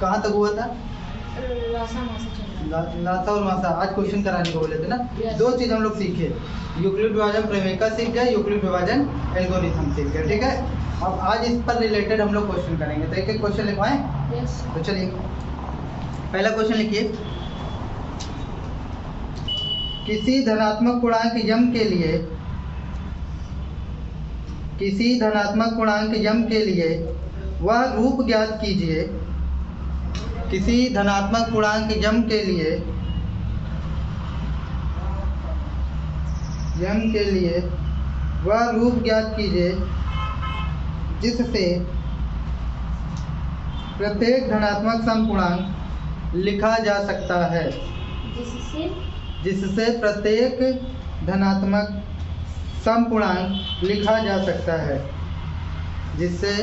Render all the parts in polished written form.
कहाँ तक हुआ था? लासा लासा और मासा आज क्वेश्चन कराने को बोले थे ना। Yes. दो चीज हम लोग सीखे, यूक्लिड विभाजन प्रमेयिका सीख गए, यूक्लिड विभाजन एल्गोरिथम सीख गए, ठीक है। अब आज इस पर रिलेटेड हम लोग क्वेश्चन करेंगे, तो एक एक क्वेश्चन लिखवाएं। यस तो चलिए पहला क्वेश्चन लिखिए। किसी धनात्मक पूर्णांक यम के लिए, किसी धनात्मक पूर्णांक यम के लिए वह रूप ज्ञात कीजिए, किसी धनात्मक पूर्णांक यम के लिए, यम के लिए वह रूप ज्ञात कीजिए जिससे प्रत्येक धनात्मक समपूर्णांक लिखा जा सकता है, जिससे जिससे प्रत्येक धनात्मक समपूर्णांक लिखा जा सकता है, जिससे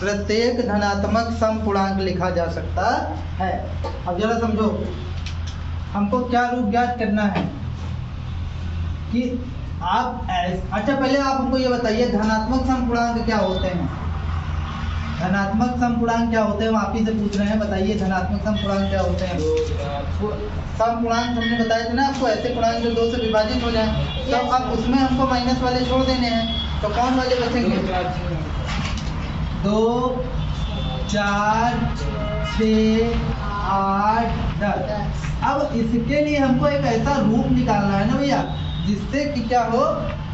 प्रत्येक धनात्मक समपूर्णांक लिखा जा सकता है। अब जरा समझो, हमको क्या रूप ज्ञात करना है कि आप अच्छा पहले आप हमको ये बताइए धनात्मक समपूर्णांक क्या होते हैं? धनात्मक समपूर्णांक क्या होते हैं, हम आप ही से पूछ रहे हैं, बताइए धनात्मक समपूर्णांक क्या होते हैं? समपूर्णांक हमने बताया था ना आपको, ऐसे पूर्णांक जो 2 से विभाजित हो जाए, तो अब उसमें हमको माइनस वाले छोड़ देने हैं, तो कौन वाले बचेंगे? 2 4 6 8 10। अब इसके लिए हमको एक ऐसा रूप निकालना है ना भैया, जिससे कि क्या हो,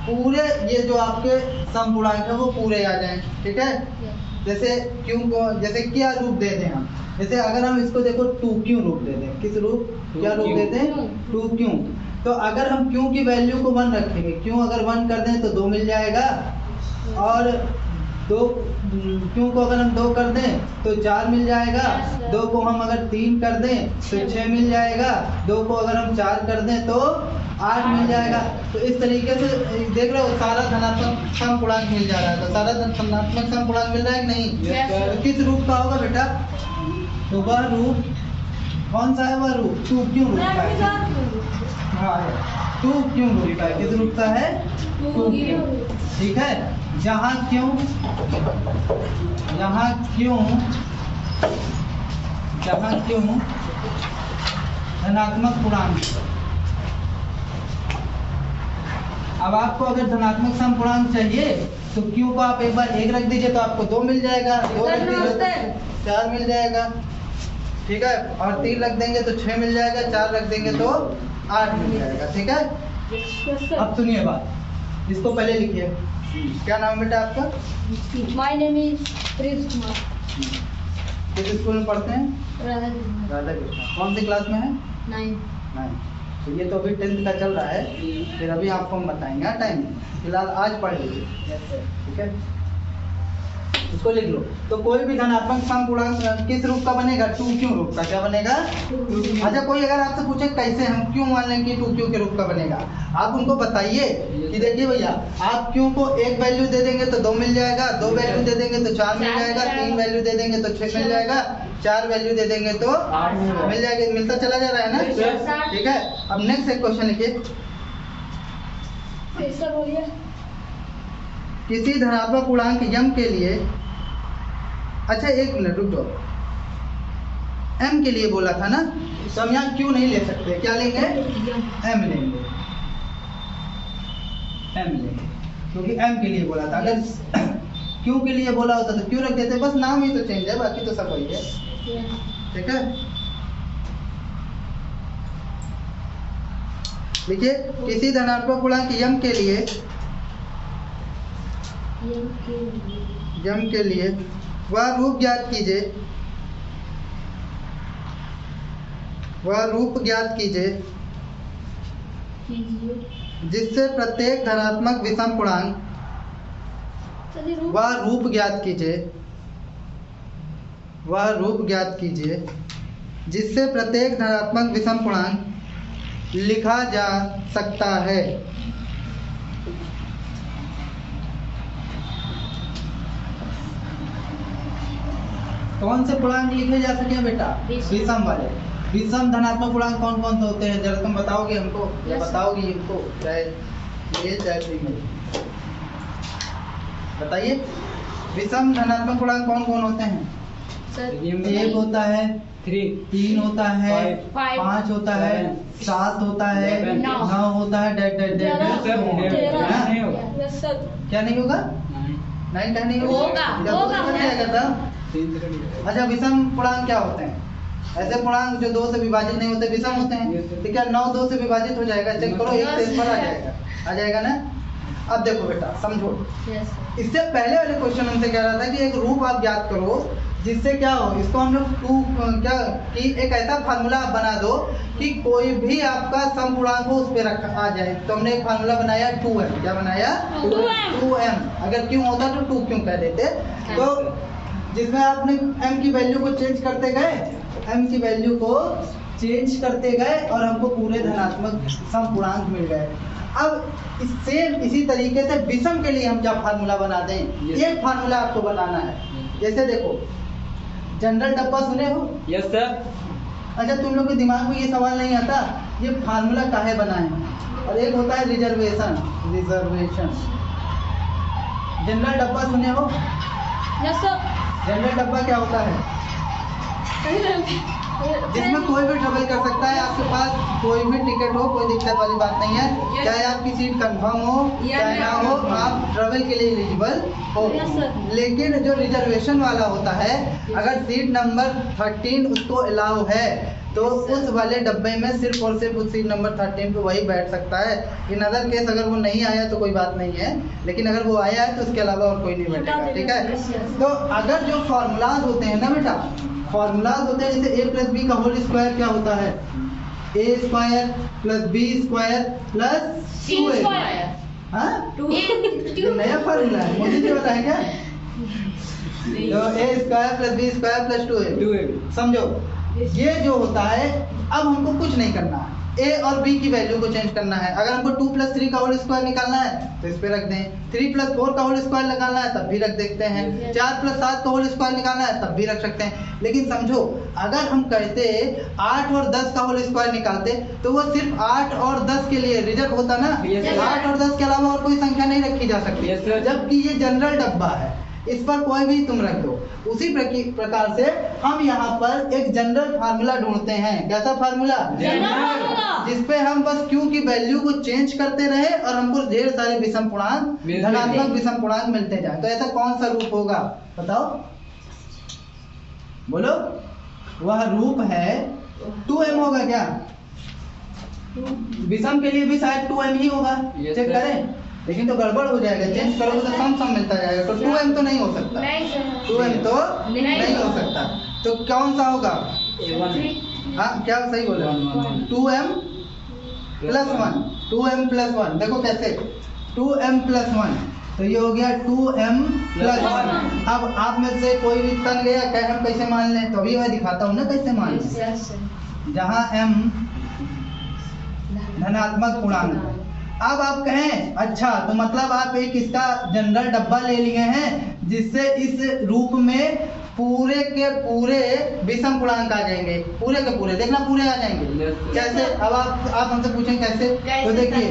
पूरे ये जो आपके समपूर्णांक है वो पूरे आ जाएं, ठीक है। जैसे क्यों को, जैसे क्या रूप दे दें हम, जैसे अगर हम इसको देखो 2 क्यों रूप दे दें, किस रूप, क्या रूप दे दें? 2 क्यों। तो अगर हम क्यों की वैल्यू को 1 रखेंगे, क्यों अगर 1 कर दें तो 2 मिल जाएगा, और 2 क्यों को अगर हम 2 कर दें तो 4 मिल जाएगा, 2 को हम अगर 3 कर दें तो 6 मिल जाएगा, 2 को अगर हम 4 कर दें तो 8 मिल जाएगा। तो इस तरीके से देख रहे हो सारा धनात्मक समपूर्णांक मिल जा रहा है, तो सारा धनात्मक समपूर्णांक मिल रहा है कि नहीं? Yes. तो किस रूप का होगा बेटा? तो वह रूप कौन सा है? वह रूप 2 क्यों रूप का है? हाँ है 2 क्यों रूप का है, किस रूप का है? 2 क्यों, ठीक है। जहाँ क्यों, यहाँ क्यों, जहाँ क्यों धनात्मक पूर्णांक। अब आपको अगर धनात्मक समपूर्णांक चाहिए तो क्यों को आप एक बार 1 रख दीजिए तो आपको 2 मिल जाएगा, 2 रख दीजिए 4 मिल जाएगा, ठीक है, और 3 रख देंगे तो 6 मिल जाएगा, 4 रख देंगे तो 8 मिल जाएगा, ठीक है। अब सुनिए बात, इसको पहले लिखिए। क्या नाम बेटा आपका? My name is Prince Kumar. किस स्कूल में पढ़ते हैं? राधा कृष्ण। राधा कृष्ण। कौन सी क्लास में है? 9। तो ये तो अभी 10th का चल रहा है, फिर अभी आपको हम बताएंगे टाइम, फिलहाल आज पढ़ लीजिए, ठीक है। इसको लिख लो। तो कोई भी धनात्मक समपूर्णांक किस रूप का बनेगा? 2 क्यों रूप का। क्या बनेगा? 2 क्यों। अच्छा कोई अगर आपसे पूछे कैसे हम क्यों मान लें कि 2 क्यों के रूप का बनेगा, आप उनको बताइए कि देखिए भैया आप क्यों को 1 वैल्यू दे देंगे तो 2 मिल जाएगा, 2 वैल्यू दे देंगे तो 4 मिल जाएगा, 3 वैल्यू दे देंगे तो 6 मिल जाएगा, 4 वैल्यू दे देंगे तो 8 मिल जाएगा, मिलता चला जा रहा है ना, ठीक है। अब नेक्स्ट एक क्वेश्चन लिखिए। बोलिए। किसी धनात्मक पूर्णांक यम के लिए, अच्छा 1 मिनट रुक जाओ, m के लिए बोला था ना, तो हम यहाँ क्यों नहीं ले सकते, क्या लेंगे? m लेंगे, m लेंगे, क्योंकि m के लिए बोला था। अगर क्यों के लिए बोला होता तो क्यों रख देते, बस नाम ही तो चेंज है, बाकी तो सब वही है, ठीक है। लिखिए किसी धनात्मक पूर्णांक यम के लिए, यम के लिए वह रूप ज्ञात कीजिए, वह रूप ज्ञात कीजिए जिससे प्रत्येक धनात्मक विषम पूर्णांक, वह रूप ज्ञात कीजिए, वह रूप ज्ञात कीजिए जिससे प्रत्येक धनात्मक विषम पूर्णांक लिखा जा सकता है। कौन से पूर्णांक लिखे जा सके बेटा? विषम वाले। विषम धनात्मक पूर्णांक कौन कौन से होते हैं, जरा तुम बताओगे हमको, या बताओगी हमको, चाहे ये चाहे फीमेल, बताइए। विषम धनात्मक पूर्णांक कौन कौन होते हैं? Sir. एक होता है, 3 होता है, Five. 5 होता है, 7 होता है, 9 होता है, Yes, sir. क्या नहीं होगा? 9 का नहीं होगा, होगा। क्या करता? अच्छा, विषम पूर्णांक क्या होते हैं? ऐसे पूर्णांक जो 2 से विभाजित नहीं होते, विषम होते हैं। तो क्या 9 2 से विभाजित हो जाएगा? चेक करो, 1 से इस पर आ जाएगा ना। अब देखो बेटा, समझो, Yes, sir. इससे पहले वाले क्वेश्चन हमसे कह रहा था कि एक रूप आप याद करो जिससे क्या हो, इसको हम लोग क्या कि एक ऐसा फार्मूला आप बना दो कि कोई भी आपका समपूर्णांक हो उस पे रखा आ जाए। तो हमने एक फार्मूला बनाया 2m। क्या बनाया? 2m। अगर क्यों होता तो 2 क्यों कह देते। तो जिसमें आपने m की वैल्यू को चेंज करते गए, m की वैल्यू को चेंज करते गए और हमको पूरे धनात्मक समपूर्णांक मिल गए। अब इसी तरीके से विषम के लिए हम क्या फार्मूला बना दें, एक फार्मूला आपको बनाना है। जैसे देखो, जनरल डब्बा सुने हो? Yes sir. अच्छा, तुम लोग के दिमाग में ये सवाल नहीं आता ये फार्मूला काहे बनाए? और एक होता है रिजर्वेशन। जनरल डब्बा सुने हो? Yes, sir. जनरल डब्बा क्या होता है? जिसमें कोई भी ट्रेवल कर सकता है। आपके पास कोई भी टिकट हो, कोई दिक्कत वाली बात नहीं है। चाहे आपकी सीट कंफर्म हो चाहे ना हो, आप ट्रेवल के लिए एलिजिबल हो। Yes, sir. लेकिन जो रिजर्वेशन वाला होता है, अगर सीट नंबर 13 उसको अलाउ है तो उस वाले डब्बे में सिर्फ और सिर्फ उस सीट नंबर 13 पे वही बैठ सकता है। इन अदर केस अगर वो नहीं आया तो कोई बात नहीं है, लेकिन अगर वो आया है तो उसके अलावा और कोई नहीं बैठेगा। ठीक है। तो अगर जो फार्मूलाज होते हैं ना बेटा, फार्मूलाज होते हैं जैसे a प्लस बी का होल स्क्वायर क्या होता है? a square plus b square plus C square. हाँ, Two. नया फार्मूला है, मोदी जी बताए क्या? तो a square plus b square plus 2a। समझो, ये जो होता है, अब हमको कुछ नहीं करना है, a और b की वैल्यू को चेंज करना है। अगर हमको 2 प्लस 3 का होल स्क्वायर निकालना है तो इस पे रख दें, 3 प्लस 4 का होल स्क्वायर निकालना है तब भी रख देते हैं, 4 प्लस 7 का होल स्क्वायर निकालना है तब भी रख सकते हैं। लेकिन समझो, अगर हम कहते 8 और 10 का होल स्क्वायर निकालते तो वो सिर्फ 8 और 10 के लिए रिजर्व होता ना। Yes, sir. 8 और 10 के अलावा और कोई संख्या नहीं रखी जा सकती। Yes, sir. जबकि ये जनरल डब्बा है, इस पर कोई भी तुम रख दो। उसी प्रकार से हम यहाँ पर एक जनरल फार्मूला ढूंढते हैं। कैसा फार्मूला? जिसपे हम बस Q की वैल्यू को चेंज करते रहे और हमको ढेर सारे विषम पूर्णांक, धनात्मक विषम पूर्णांक मिलते जाए। तो ऐसा कौन सा रूप होगा बताओ, बोलो। वह रूप है 2m होगा क्या? विषम के लिए भी शायद 2m ही होगा। Yes, check sir. करें, लेकिन तो गड़बड़ हो जाएगा। चेंज करोगे तो सम मिलता जाएगा। तो 2m तो नहीं हो सकता, नहीं, sir. 2m तो नहीं नहीं हो सकता। तो कौन सा होगा? हाँ, क्या सही बोले? 2m plus 1। 2m प्लस 1 देखो कैसे, 2m प्लस 1 तो ये हो गया 2m प्लस 1। अब आप में से कोई भी तन गया क्या, हम कैसे मान लें? तो अभी मैं दिखाता हूँ ना कैसे मान लें। Yes, sir. जहाँ m धनात्मक पूर्णांक है। अब आप कहें अच्छा तो मतलब आप एक इसका जनरल डब्बा ले लिए हैं जिससे इस रूप में पूरे के पूरे विषम पूर्णांक आ जाएंगे। पूरे के पूरे देखना, पूरे आ जाएंगे। Yes, sir. कैसे? अब आप हमसे पूछें कैसे? तो देखिए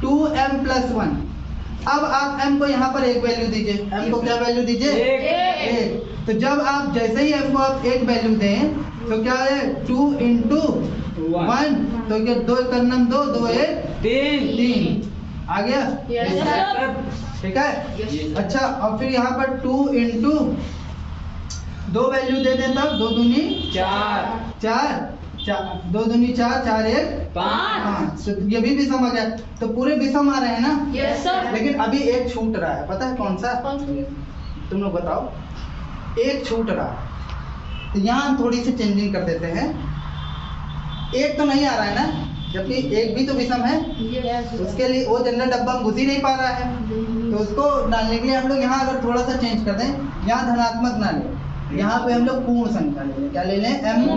2m प्लस 1। अब आप m को यहाँ पर एक वैल्यू दीजिए। m को क्या वैल्यू दीजिए? एक। तो जब आप जैसे ही m को आप एक वैल्यू दें तो क्या है? 2 इंटू 1 तो क्या 2 एक नम 2, 2 एक 3 आ गया। Yes, sir. ठीक है। अच्छा, और फिर यहाँ पर 2 इंटू 2 वैल्यू दे दें तब 2 दूनी 4 2 दूनी 4 4 एक 5। तो ये भी विषम आ गया। तो पूरे विषम आ रहे हैं ना। Yes, sir. लेकिन अभी एक छूट रहा है, पता है कौन सा? तुम लोग बताओ। एक छूट रहा है, तो यहाँ हम थोड़ी सी चेंजिंग कर देते हैं। एक तो नहीं आ रहा है ना, जबकि एक भी तो विषम है। Yes, sir. उसके लिए वो जनरल डब्बा घुस ही नहीं पा रहा है, तो उसको डालने के लिए हम लोग यहाँ अगर थोड़ा सा चेंज कर दें, यहाँ धनात्मक ना लें, यहाँ पे हम लोग पूर्ण संख्या ले लें। क्या ले लें? m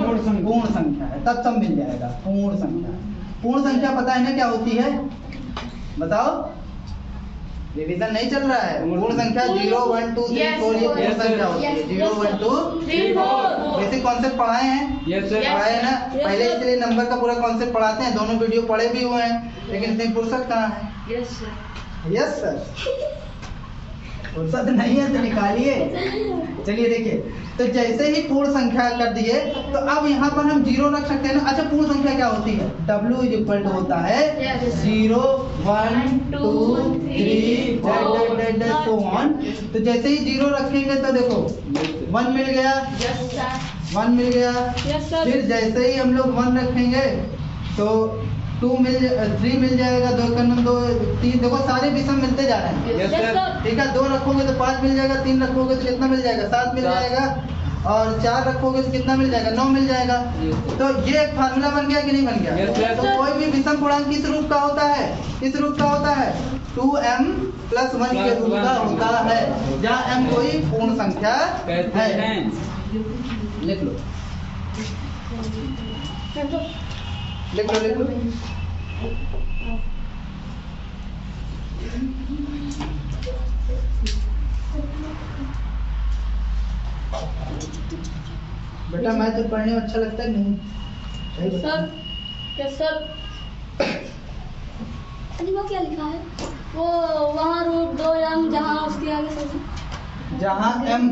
पूर्ण संख्या है, तब सब मिल जाएगा। पूर्ण संख्या, पूर्ण संख्या पता है ना क्या होती है? बताओ, रिवीजन नहीं चल रहा है। पूर्ण संख्या 0 1 2 3 4 ये पूर्ण संख्या होती है। 0 1 2 3 4 बेसिक कॉन्सेप्ट पढ़ाए हैं, पढ़ाए हैं ना पहले, इसलिए नंबर का पूरा कॉन्सेप्ट पढ़ाते हैं। दोनों वीडियो पढ़े भी हुए हैं, लेकिन इतनी फुर्सत कहाँ है? Yes, sir. Yes sir. फुर्सत नहीं है तो निकालिए। चलिए देखिए, तो जैसे ही पूर्ण संख्या कर दिए तो अब यहाँ पर हम जीरो रख सकते हैं ना। अच्छा, पूर्ण संख्या क्या होती है? W इज इक्वल टू होता है 0 1 2 3 सो ऑन। तो जैसे ही जीरो रखेंगे तो देखो 1 मिल गया, 1 मिल गया। फिर जैसे ही हम लोग 1 रखेंगे तो 3 मिल जाएगा, 2 2 3। देखो सारे विषम मिलते जा रहे हैं। ठीक है, 2 रखोगे तो 5 मिल जाएगा, 3 रखोगे तो कितना मिल जाएगा? 7 मिल जाएगा, और 4 रखोगे तो कितना मिल जाएगा? 9 मिल जाएगा। तो ये एक फार्मूला बन गया कि नहीं बन गया? तो कोई भी विषम पूर्णांक किस रूप का होता है? किस रूप का होता है? 2m + 1 के रूप का होता है, जहाँ m कोई पूर्ण संख्या है। लिख लो, लिख लो, लिख लो। बेटा मैथ तो पढ़ने में अच्छा लगता है नहीं? सर वो क्या लिखा है? वो वहाँ √2m जहाँ उसके आगे सब जहाँ m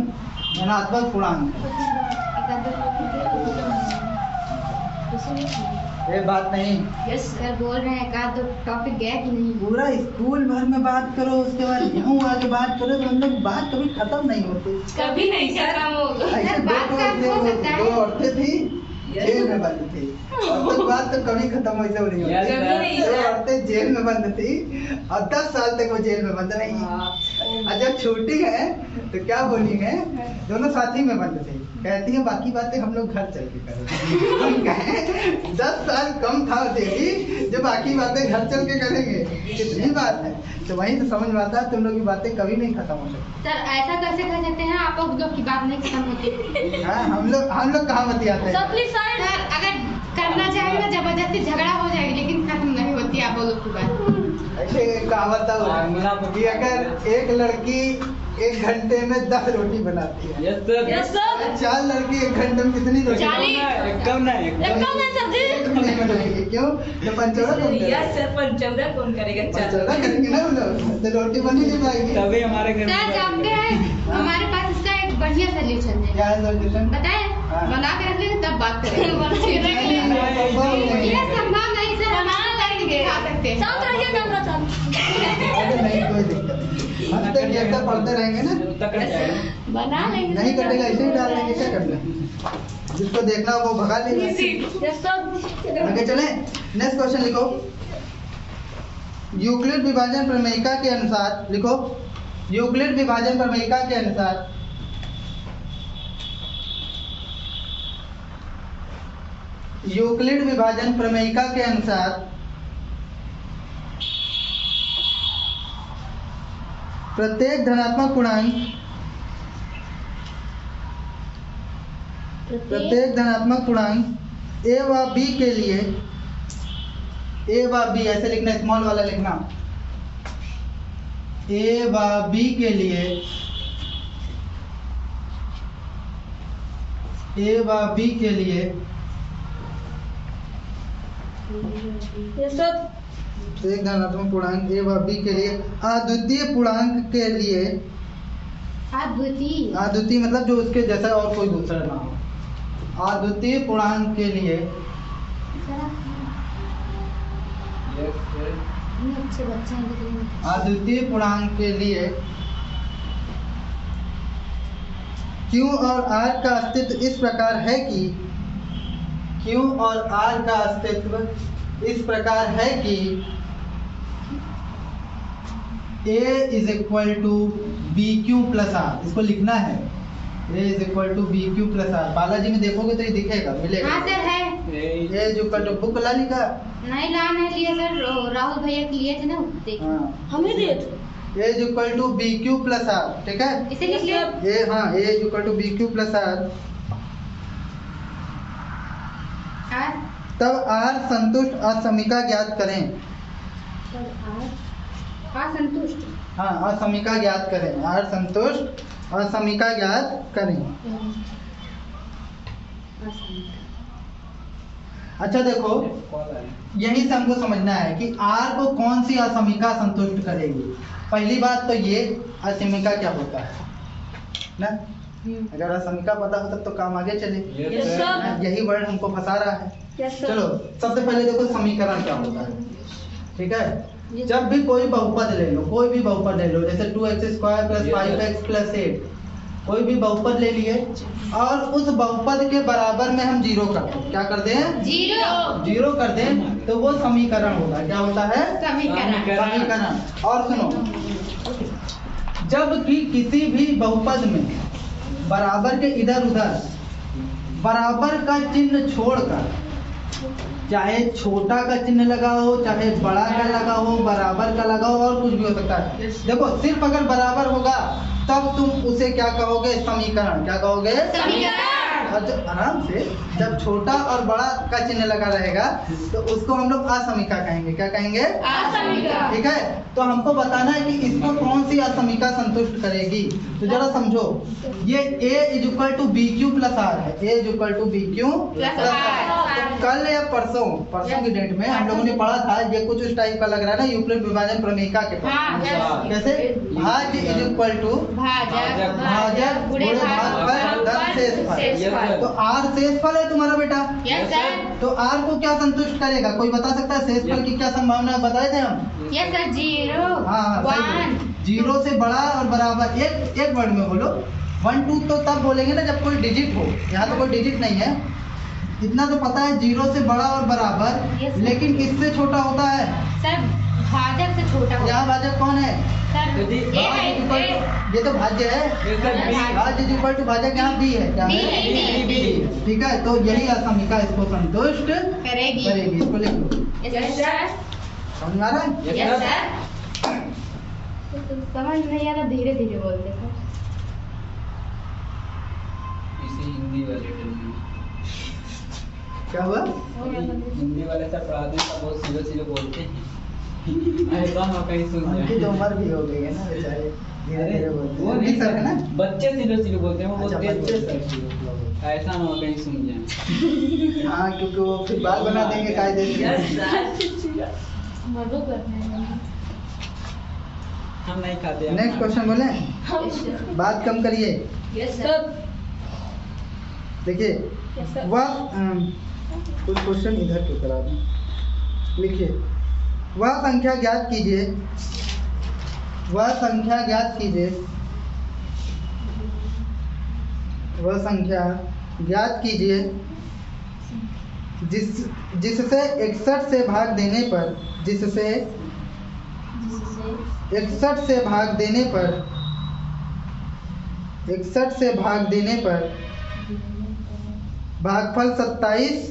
धनात्मक पूर्णांक। ये बात नहीं। यस सर, बोल रहे हैं का तो टॉपिक गया कि नहीं? पूरा स्कूल भर में बात करो, उसके बाद यूं आगे बात करो, तो हम लोग बात कभी खत्म नहीं होती। कभी नहीं खत्म होगा। ऐसे दो औरतें थी, जेल में बंद थी, और तक बात तो कभी खत्म वैसे नहीं होती। दो औरतें जेल में बंद थी और 10 साल तक वो जेल में बंद रही, और जब छूटी है तो क्या बोली है? दोनों साथी में बंद थे। कहती है बाकी बातें हम लोग घर चल के करेंगे। हम कहें 10 साल कम था देवी, जो बाकी बातें घर चल के करेंगे, कितनी बात है। तो वही तो समझ में आता है, तुम लोग की बातें कभी नहीं खत्म हो सकती। सर ऐसा कैसे कह सकते हैं? आप लोग की बात नहीं खत्म होती। हाँ, हम लोग कहाँ बतियाते हैं? सर अगर करना चाहेंगे ना जबरदस्ती झगड़ा हो जाएगी, लेकिन खत्म नहीं होती आप लोग की बात। ऐसे कहावत है कि अगर एक लड़की 1 घंटे में 10 रोटी बनाती है, यस सर 4 लड़की 1 घंटे में कितनी रोटी? 40। कम नहीं सर जी। नहीं बनाएगी। क्यों? तो पंचौड़ा कौन करेगा? पंचौदा कौन करेगा? पंचौड़ा करेंगे ना हम लोग, तो रोटी बन ही नहीं पाएगी। तभी हमारे घर सर जानते हैं हमारे पास इसका एक बढ़िया सोल्यूशन है। क्या है सोल्यूशन? बताए? हाँ। बना के रख लेंगे तब बात करेंगे। ये संभव नहीं सर, बना करके दिखा सकते हैं। शांत रहिए, कैमरा चालू। नहीं, कोई दिक्कत नहीं। हम तक ये सब पढ़ते रहेंगे ना, बना लेंगे। नहीं कटेगा, ऐसे ही डाल देंगे। क्या करना, जिसको देखना हो वो भगा लेगा। Yes sir. आगे चले, नेक्स्ट क्वेश्चन लिखो। यूक्लिड विभाजन प्रमेयिका के अनुसार लिखो। यूक्लिड विभाजन प्रमेयिका के अनुसार यूक्लिड विभाजन प्रमेयिका के अनुसार प्रत्येक धनात्मक पूर्णांक a व b के लिए, a व b ऐसे लिखना, स्मॉल वाला लिखना, a व b के लिए, a व b के लिए यस सर। एक धनात्मक पूर्णांक a व b के लिए अद्वितीय पूर्णांक के लिए, अद्वितीय मतलब जो उसके जैसा और कोई दूसरा ना हो, अद्वितीय पूर्णांक के लिए अच्छे बच्चे हैं। अद्वितीय पूर्णांक के लिए Q और R का अस्तित्व इस प्रकार है कि Q और R का अस्तित्व इस प्रकार है कि A is equal to BQ plus R। इसको लिखना है, A is equal to BQ plus R। Balaji में देखोगे तो ये दिखेगा, मिलेगा। हाँ सर है। A is equal to, book ला लिखा नहीं ला नहीं लिए सर, राहुल भैया के लिए थे ना, देखिए। हाँ, हमें दिए थे। A is equal to BQ plus R, ठीक है। इसे लिख लिया। A is equal to BQ plus R, तब R संतुष्ट असमीका ज्ञात करें। असंतुष्ट। हाँ, असमीका ज्ञात करें। R संतुष्ट असमीका ज्ञात करें। अच्छा देखो, यही से हमको समझना है कि R को कौन सी असमीका संतुष्ट करेगी। पहली बात तो ये असमीका क्या होता है ना। अगर असमीका पता हो तब तो काम आगे चले। Yes, sir. यही वर्ड हमको फंसा रहा है। Yes, sir. चलो सबसे पहले देखो समीकरण क्या होता है। ठीक है, Yes. जब भी कोई बहुपद ले लो, कोई भी बहुपद ले लो, जैसे 2x² + 5x + 8, कोई भी बहुपद ले लिए और उस बहुपद के बराबर में हम जीरो कर दें। क्या कर दें? जीरो कर दें तो वो समीकरण होगा। क्या होता है? समीकरण। और सुनो, जब कि किसी भी बहुपद में बराबर के इधर उधर बराबर का चिन्ह छोड़कर, चाहे छोटा का चिन्ह लगा हो, चाहे बड़ा का लगा हो, बराबर का लगा हो, और कुछ भी हो सकता है। देखो सिर्फ अगर बराबर होगा तब तुम उसे क्या कहोगे? समीकरण। क्या कहोगे? समीकरण। और आराम से जब छोटा और बड़ा का चिन्ह लगा रहेगा तो उसको हम लोग असमीका कहेंगे। क्या कहेंगे? असमीका। ठीक है, तो हमको बताना है कि इसको कौन सी असमीका संतुष्ट करेगी। तो जरा समझो, ये a = BQ + R है। a = BQ + R। तो कल या परसों की डेट में हम लोगों ने पढ़ा था, ये कुछ उस टाइप का लग रहा है ना, यूक्लिड विभाजन प्रमेयिका के पास। कैसे? भाज्य = भाजक गुणे भागफल धन शेषफल। तो R शेषफल है तुम्हारा बेटा। Yes sir. तो R को क्या संतुष्ट करेगा? कोई बता सकता है? शेषफल की क्या संभावना है? बताए थे हम। Yes sir. 0 हाँ, 1 जीरो से बड़ा और बराबर। एक वर्ड में बोलो। 1 2 तो तब बोलेंगे ना जब कोई डिजिट हो। यहाँ तो कोई डिजिट नहीं है। इतना तो पता है, जीरो से बड़ा और बराबर। Yes, लेकिन किससे छोटा होता है? सर भाजक से छोटा होगा। यहाँ भाजक कौन है? सर यदि ए है। ये तो भाज्य है। भाज्य = भाजक यहाँ B है। क्या है? B। ठीक है, तो यही असमीका इसको संतुष्ट करेगी। इसको लिख लो। Yes sir. समझ में आ रहा है? Yes sir. समझ नहीं आ रहा, धीरे धीरे बोलते सर। इसे हिंदी वाले बोलते क्या हुआ? हैं। हिंदी वाले सब पढ़ाते हैं सब बहुत सीधे बोलते हैं। अरे कहाँ कहीं सुन उनकी जाए। तो उम्र भी हो गई है ना बेचारे, धीरे अरे धीरे बोलते वो हैं। नहीं सर है ना? बच्चे सीधे बोलते हैं, वो अच्छा, बहुत बच्चे तेज सर बोलते सीधे बोलते हैं। ऐसा ना हो कहीं सुन जाए। हाँ, क्योंकि वो फिर बाल बना देंगे कायदे से। मर्दों करते हैं। हम नहीं खाते। नेक्स्ट क्वेश्चन बोले, बात कम करिए। Yes sir. देखिए, यस सर। वह कुछ क्वेश्चन इधर के करा दें। लिखिए, वह संख्या ज्ञात कीजिए, वह संख्या ज्ञात कीजिए, वह संख्या ज्ञात कीजिए जिससे 61 से भाग देने पर, जिससे 61 से भाग देने पर, 61 से भाग देने पर भागफल 27,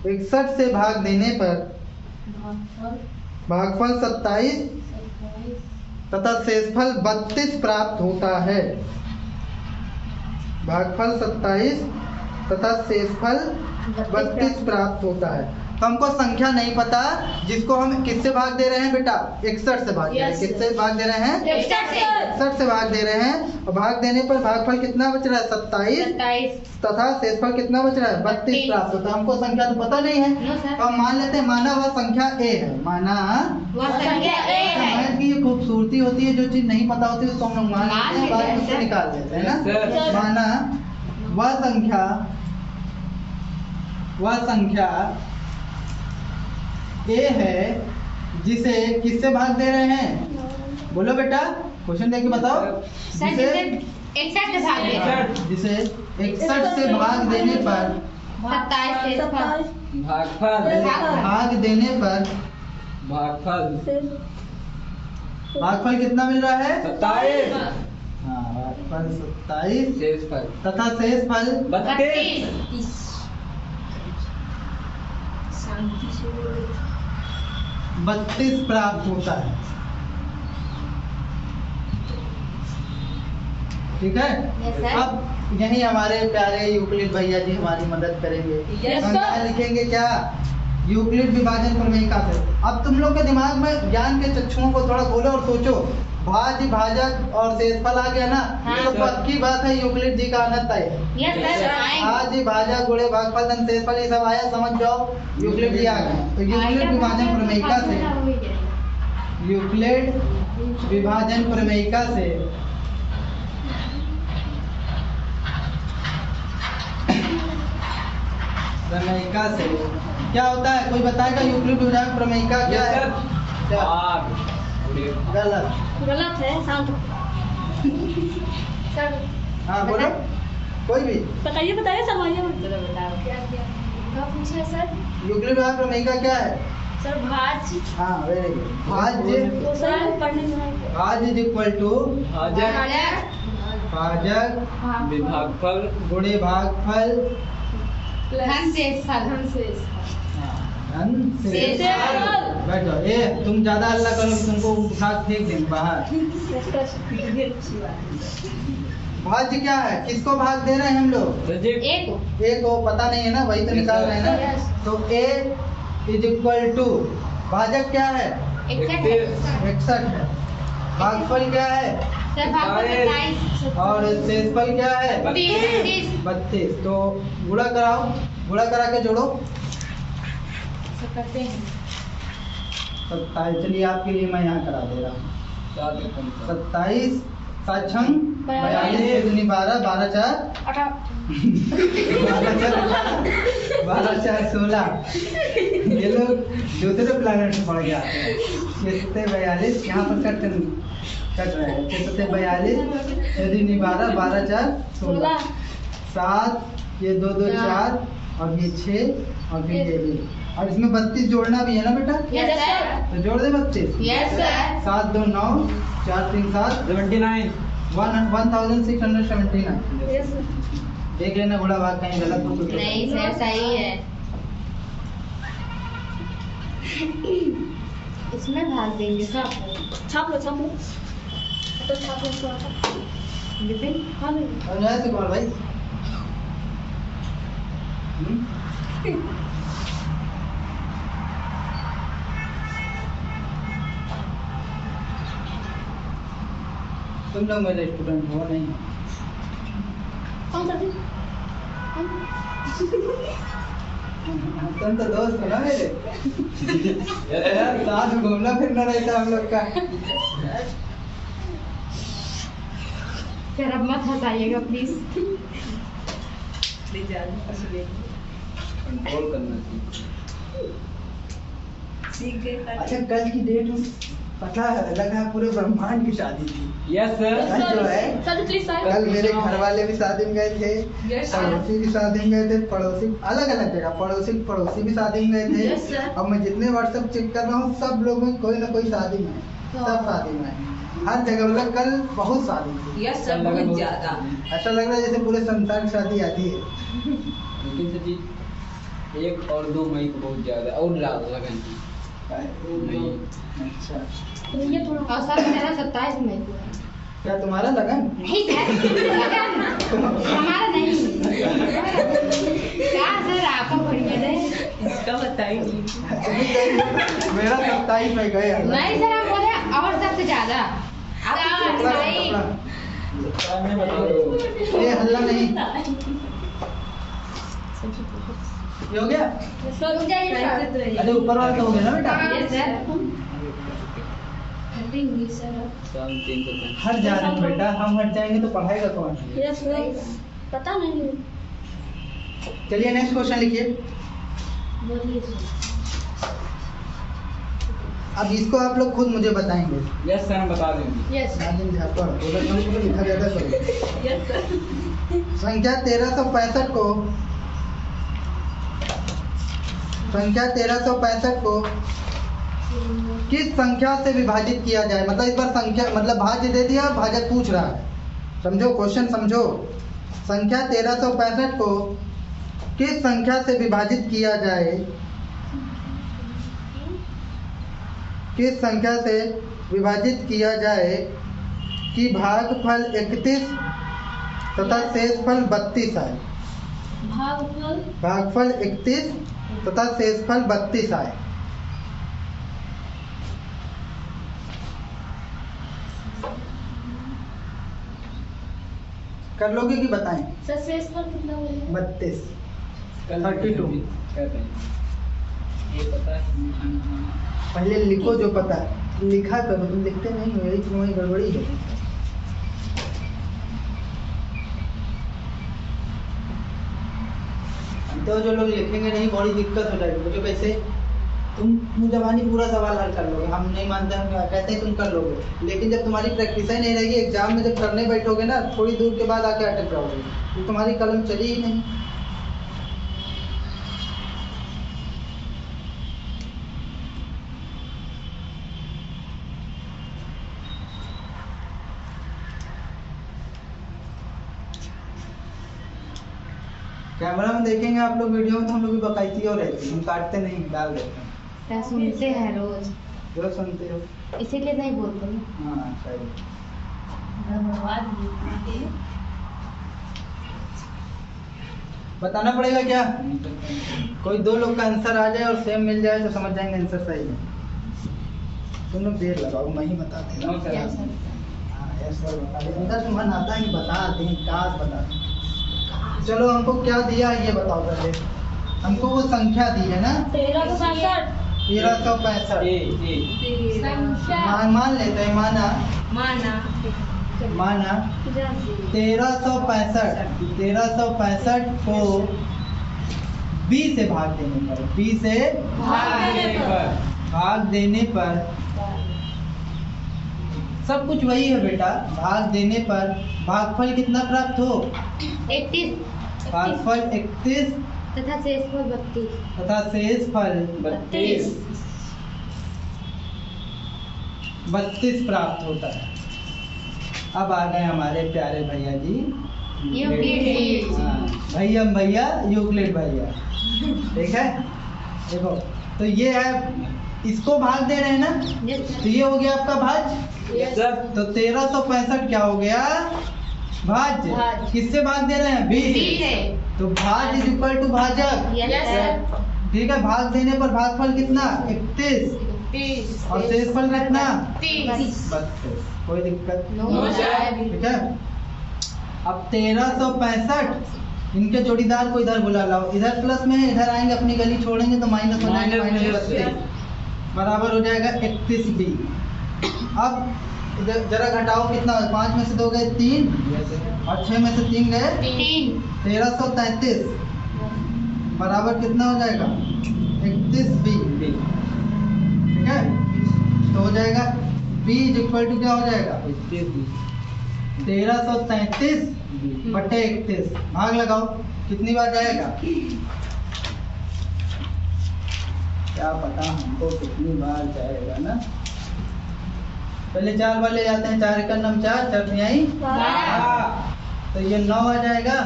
61 से भाग देने पर भागफल 27 तथा शेषफल 32 प्राप्त होता है। भागफल 27 तथा शेषफल 32 प्राप्त होता है। तो हमको संख्या नहीं पता जिसको हम किससे भाग दे रहे हैं बेटा? 61 से भाग दे रहे हैं। किससे भाग दे रहे हैं? 61 से भाग दे रहे हैं। और भाग देने पर भागफल कितना बच रहा है? 27 तथा शेषफल कितना बच रहा है? 32 प्राप्त होता है। हमको संख्या तो पता नहीं है, तो हम मान लेते हैं, माना वह संख्या A है। माना वह संख्या A है। मैथ की ये खूबसूरती होती है, जो चीज नहीं पता होती है उसको हम लोग मान लेते हैं, बाद में उससे निकाल देते हैं ना। माना वह संख्या A है जिसे किससे भाग दे रहे हैं? बोलो बेटा, क्वेश्चन देख के बताओ। सर जिसे 61 से भाग देना। जिसे 61 से भाग देने पर 27 शेषफल। भाग देने पर भागफल कितना मिल रहा है? 27 हाँ, भागफल 27 शेषफल तथा शेषफल 32। 32 प्राप्त होता है। ठीक है, Yes, sir. अब यही हमारे प्यारे यूक्लिड भैया जी हमारी मदद करेंगे। Yes, हम sir. क्या लिखेंगे? क्या? यूक्लिड विभाजन प्रमेयिका से। अब तुम लोग के दिमाग में ज्ञान के चक्षुओं को थोड़ा खोलो और सोचो। भाज्य, भाजक और शेषफल आ गया ना, हाँ, तो sir. पक्की बात है यूक्लिड जी का आना तय है। यस सर आएंगे। भाज्य, भाजक, गुणे, भागफल, धन, शेषफल ये सब आया, समझ जाओ यूक्लिड जी आ गए। तो यूक्लिड विभाजन प्रमेयिका से यूक्लिड विभाजन प्रमेयिका से क्या होता है? कोई बताएगा यूक्लिड विभाजन प्रमेयिका क्या है? क्या? गलत। गलत है, शांत। सर हाँ बोलो, कोई भी। बताइए बताइए, समझिए बताओ क्या क्या पूछा है सर? यूक्लिड विभाजन प्रमेयिका क्या है? सर भाज्य। हाँ वेरी गुड। भाज्य तो सर पढ़ने में भाज्य इज इक्वल टू भाजक विभागफल गुणे भागफल धन शेषफल धन शेषफल। बैठ जाओ। ए तुम ज्यादा हल्ला करोगे तुमको उठा के फेंक देंगे बाहर। भाज्य क्या है? किसको भाग दे रहे हैं हम लोग? एक ए को पता नहीं है ना, वही तो निकाल रहे हैं ना। तो ए इज इक्वल टू भाजक क्या है? 61 है। भागफल क्या है? और शेषफल क्या है? 32। तो गुणा कराओ, गुणा करा के जोड़ो। करते हैं 27। चलिए आपके लिए मैं यहाँ करा दे रहा हूँ। 27 7 छंग 42 दूनी 12 12 4 12 4 16। ये लोग दूसरे प्लानट से पड़ गया। 642 यहाँ पर कट रहे हैं। 642 दूनी 12 12 4 16 7 ये 2 2 4 और ये 6 और फिर ये भी। और इसमें 32 जोड़ना भी है ना बेटा? Yes sir. तो जोड़ दे 32। Yes sir. 7 2 9 4 3 7 79 1679। यस देख लेना घोड़ा भाग कहीं गलत हो तो। नहीं सर सही है। इसमें भाग देंगे सब। छाप लो तो छाप लो थोड़ा सा। विपिन हाँ भाई। और यहाँ से कौन भाई? तुम लोग मेरे स्टूडेंट हो नहीं? कौन सा दिन? तुम तो दोस्त हो ना मेरे। यार साथ में घूमना फिरना रहता हम लोग का। सर अब मत हंसाइएगा प्लीज। कॉल करना चाहिए। अच्छा कल की डेट पता है? लगा पूरे ब्रह्मांड की शादी थी। Yes sir. कल जो है सर प्लीज सर। कल मेरे घर वाले भी शादी में गए थे, पड़ोसी भी शादी में गए थे, पड़ोसी अलग अलग जगह पड़ोसी भी शादी में गए Yes, sir. थे। अब मैं जितने व्हाट्सएप चेक कर रहा हूँ सब लोग में कोई ना कोई शादी में है, सब शादी में है हर जगह। मतलब कल बहुत शादी थी। यस सर, बहुत ज्यादा। ऐसा लग रहा है जैसे पूरे संसार की शादी आती है। लेकिन सर जी 1 और 2 मई को बहुत ज्यादा और लगन थी। नहीं। अच्छा ये थोड़ा और सर मेरा 27 मई को है। क्या तुम्हारा लगन? नहीं सर लगन हमारा नहीं। क्या सर आपका बढ़िया है। इसका बताइए। मेरा 27 में गए। नहीं सर आप बोले और सबसे ज्यादा। आप नहीं। मैं बता दो। ये हल्ला नहीं। ये हो गया? रुक जाइए सर। अरे ऊपर वाला तो हो गया ना बेटा? Yes sir. हट जा रहे हैं बेटा, हम हट जाएंगे तो पढ़ाएगा कौन? Yes sir. पता नहीं। चलिए नेक्स्ट क्वेश्चन लिखिए। बोलिए सर। अब इसको आप लोग खुद मुझे बताएंगे। यस सर हम बता देंगे। यस नाजिम झा पर उधर तुमको तो लिखा जाता है। Yes sir. संख्या 1365 को किस संख्या से विभाजित किया जाए? मतलब इस बार संख्या मतलब भाज्य दे दिया, भाजक पूछ रहा है। समझो क्वेश्चन समझो। संख्या 1365 को किस संख्या से विभाजित किया जाए? किस संख्या से विभाजित किया जाए कि भागफल 31 तथा शेषफल 32 आए? भागफल 31 तथा शेषफल 32 आए। कर लोगे कि बताएं? सर शेषफल कितना बोले? 32 कल 32 कहते हैं ये पता है। पहले लिखो जो पता है। लिखा करो, तुम लिखते नहीं हो, यही तुम्हारी गड़बड़ी है। तो जो लोग लिखेंगे नहीं बड़ी दिक्कत हो जाएगी। मुझे कैसे तुम जबानी पूरा सवाल हल कर लोगे, हम नहीं मानते, हम कहते हैं तुम कर लोगे, लेकिन जब तुम्हारी प्रैक्टिस ही नहीं रहेगी, एग्जाम में जब करने बैठोगे ना, थोड़ी दूर के बाद आके अटक जाओगे, तो तुम्हारी कलम चली ही नहीं। कैमरा में देखेंगे आप लोग वीडियो में, तो हम लोग भी बकायती हो रहते हैं, हम काटते नहीं, डाल देते हैं। क्या सुनते हैं रोज, जो सुनते हो। इसीलिए नहीं बोलते हैं। हाँ सही। बताना पड़ेगा क्या? कोई दो लोग का आंसर आ जाए और सेम मिल जाए तो समझ जाएंगे आंसर सही है। तुम लोग देर लगाओ, मैं ही बता देगा। Yes, sir. हाँ यस सर बता देगा, तुम्हारा आता ही बता दें, काश बता दें। चलो हमको क्या दिया ये बताओ पहले। हमको वो संख्या दी है ना 1365 1365। मान लेते हैं, माना 1365 को 20 से भाग देने पर, 20 से भाग देने पर सब कुछ वही है बेटा। भाग देने पर भागफल कितना प्राप्त हो? 31 भागफल 31 तथा शेषफल 32 तथा शेषफल 32 प्राप्त होता है। अब आ गए हमारे प्यारे भैया जी, हाँ, भैया यूक्लिड भैया, ठीक है। देखो तो ये है, इसको भाग दे रहे हैं ना, तो ये हो गया आपका भाज्य। तो 1365 क्या हो गया? भाज्य। किससे भाग दे रहे हैं? 20। तो भाज्य इज इक्वल टू भाजक, ठीक है। भाग देने पर भागफल कितना? 31 और शेषफल कितना? 32। कोई दिक्कत ठीक है। अब 1365 इनके जोड़ीदार को इधर बुला लाओ, इधर प्लस में इधर आएंगे, अपनी गली छोड़ेंगे तो माइनस हो जाएंगे, -32 बराबर हो जाएगा 31B। अब जरा घटाओ, कितना? 5 में से 2 गए 3 और 6 में से 3 गए 1333 बराबर कितना हो जाएगा? 31B, ठीक है। तो हो जाएगा B इक्वल टू क्या हो जाएगा? 1333 बटे 31। भाग लगाओ, कितनी बार जाएगा? क्या पता हमको कितनी बार जाएगा ना। पहले 4 बार ले जाते हैं, 4 का नाम 4, 4 यही 12, तो ये 9 आ जाएगा।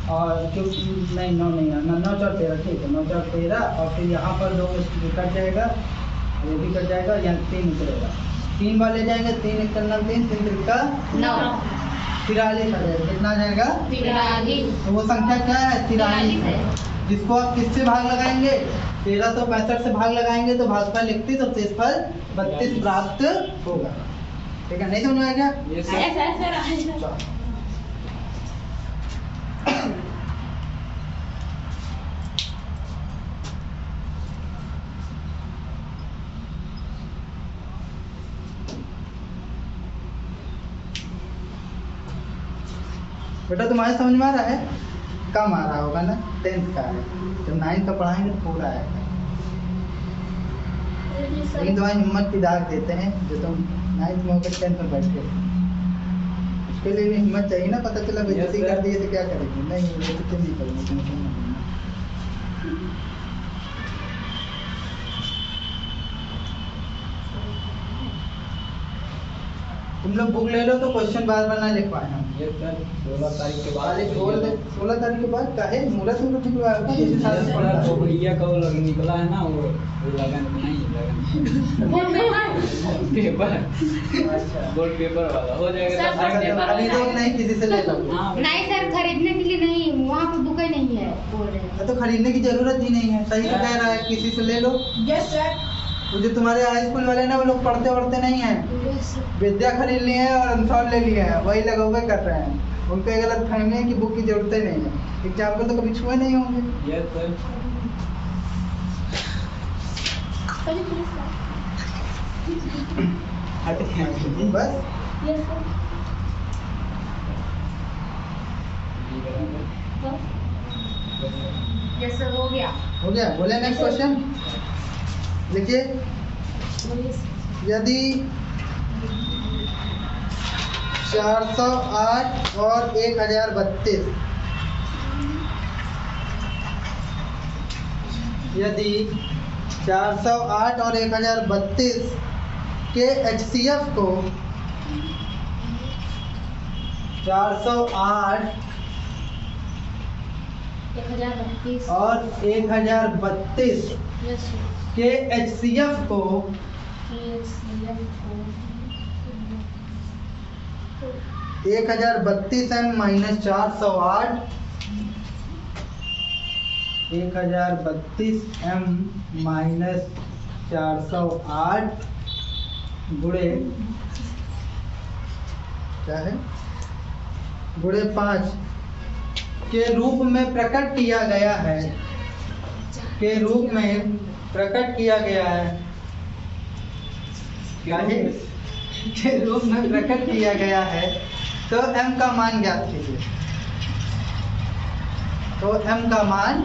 और क्योंकि नहीं 9 नहीं आना, 9 4 13, ठीक है, 9 4 13। और फिर यहाँ पर 2 कट जाएगा, ये भी कट जाएगा, यहाँ 3 निकलेगा। 3 बार ले जाएंगे, 3 1 का नाम 3, 3 3 का 9, 43 आ जाएगा। कितना आ जाएगा? 43। तो वो संख्या क्या है? 43 है, जिसको आप किससे भाग लगाएंगे? 1365 से भाग लगाएंगे तो भागफल 31 और शेषफल 32 प्राप्त होगा, ठीक है। नहीं समझ में आ गया? चलो। बेटा तुम्हारे समझ में आ रहा है? कम आ रहा होगा ना, 10th का है, जब 9th का पढ़ाएंगे तो पूरा आएगा। लेकिन तुम्हारी हिम्मत की दाग देते हैं, जो तुम 9th में होकर 10th में बैठे, उसके लिए भी हिम्मत चाहिए ना। पता चला बेइज्जती कर दिए तो क्या करेंगे? नहीं, बेइज्जती नहीं करेंगे, टेंशन मत लेना। तुम लोग बुक ले लो तो क्वेश्चन बार बार ना लिखवाए हम। 16 तारीख के बाद 16 तारीख के बाद काहे मुहूर्त में निकलवाया होगा, जिस हिसाब से पढ़ा है। भैया का वो निकला है ना, वो लगन नहीं पेपर, अच्छा बोर्ड पेपर वाला हो जाएगा। खरीदो नहीं, किसी से ले लो। नहीं सर, खरीदने के लिए नहीं, वहाँ पे बुक ही नहीं है बोल रहे हैं। तो खरीदने की जरूरत ही नहीं है, सही तो कह रहा है, किसी से ले लो। Yes sir. वो जो तुम्हारे हाई स्कूल वाले ना, वो लोग पढ़ते नहीं है, विद्या खरीद लिए हैं और अंथौल ले लिए हैं, वही लगोगे कर रहे हैं। उनको ये गलत फहमी है कि बुक की जरूरत ही नहीं है, एग्जाम पर तो कभी छुए नहीं होंगे। Yes sir. बस यस सर। बस यस सर हो गया। हो गया। बोले नेक्स्ट क्वेश्चन देखिए, बोलिए सर। यदि 408 और 1032 यदि 408 और 1032 के HCF को 408 1032 और 1032 यस सर। के HCF को HCF को 1032M माइनस 408 1032M माइनस 408 गुणे क्या है गुणे 5 के रूप में प्रकट किया गया है, के रूप में प्रकट किया गया है, क्या है के रूप में प्रकट किया गया है, तो m का मान ज्ञात कीजिए। तो m का मान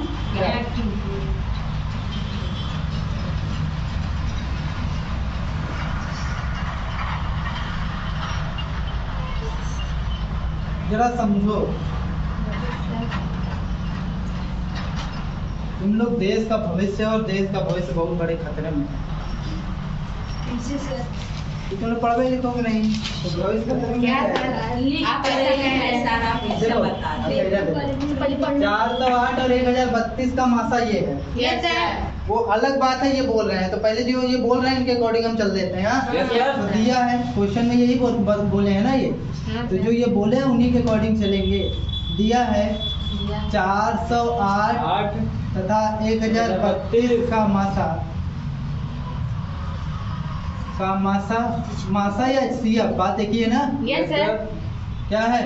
जरा समझो, तुम लोग देश का भविष्य और देश का भविष्य बहुत बड़े खतरे में है। तुम लोग पढ़वे लिखोगे नहीं तो भविष्य खतरे में क्या है। सर आप ऐसा कह रहे हैं सारा हमेशा देखो, बता अच्छा, दे। इधर देखो। 408 और 1032 का मासा ये है, यस सर। वो अलग बात है, ये बोल रहे हैं तो पहले जो ये बोल रहे हैं इनके अकॉर्डिंग हम चल देते हैं। हाँ? Yes, sir. तो दिया है क्वेश्चन में यही बोले हैं ना ये, तो जो ये बोले हैं उन्हीं के अकॉर्डिंग चलेंगे। दिया है 408 8 तथा 1032 का मासा या HCF बात एक ही है ना? Yes sir. क्या है?